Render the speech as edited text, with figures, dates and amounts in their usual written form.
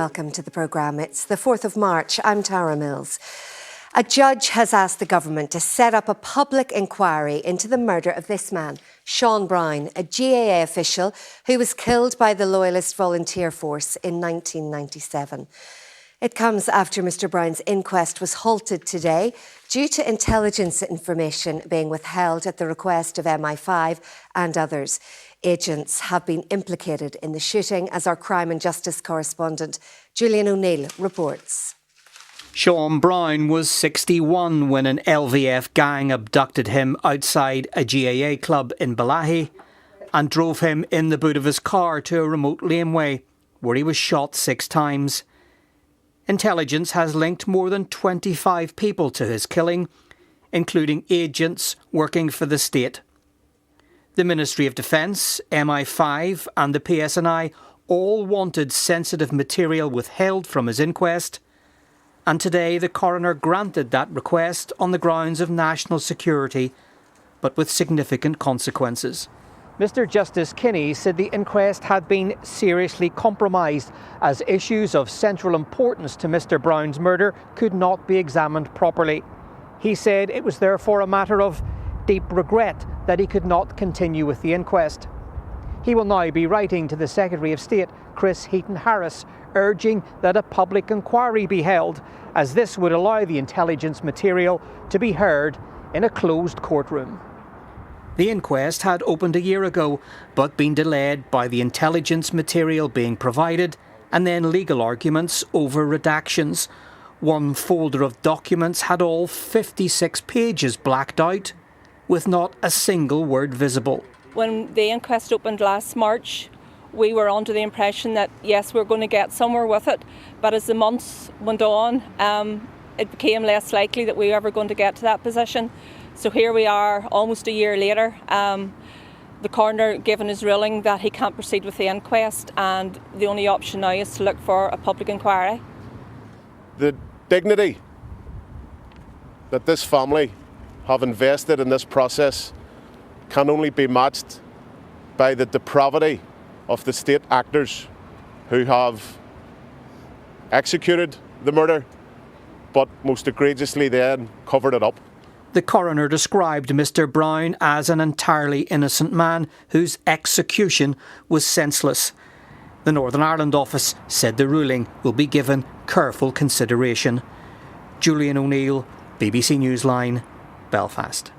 welcome to the programme. It's the 4th of March. I'm Tara Mills. A judge has asked the government to set up a public inquiry into the murder of this man, Séan Brown, a GAA official who was killed by the Loyalist Volunteer Force in 1997. It comes after Mr Brown's inquest was halted today due to intelligence information being withheld at the request of MI5 and others. Agents have been implicated in the shooting, as our crime and justice correspondent Julian O'Neill reports. Séan Brown was 61 when an LVF gang abducted him outside a GAA club in Balahi and drove him in the boot of his car to a remote laneway where he was shot 6 times. Intelligence has linked more than 25 people to his killing, including agents working for the state. The Ministry of Defence, MI5 and the PSNI all wanted sensitive material withheld from his inquest, and today the coroner granted that request on the grounds of national security, but with significant consequences. Mr Justice Kinney said the inquest had been seriously compromised as issues of central importance to Mr Brown's murder could not be examined properly. He said it was therefore a matter of deep regret that he could not continue with the inquest. He will now be writing to the Secretary of State, Chris Heaton-Harris, urging that a public inquiry be held, as this would allow the intelligence material to be heard in a closed courtroom. The inquest had opened a year ago, but been delayed by the intelligence material being provided and then legal arguments over redactions. One folder of documents had all 56 pages blacked out, with not a single word visible. When the inquest opened last March, we were under the impression that, yes, we're going to get somewhere with it, but as the months went on, it became less likely that we were ever going to get to that position. So here we are, almost a year later. The coroner given his ruling that he can't proceed with the inquest, and the only option now is to look for a public inquiry. The dignity that this family have invested in this process can only be matched by the depravity of the state actors who have executed the murder, but most egregiously then covered it up. The coroner described Mr Brown as an entirely innocent man whose execution was senseless. The Northern Ireland office said the ruling will be given careful consideration. Julian O'Neill, BBC Newsline, Belfast.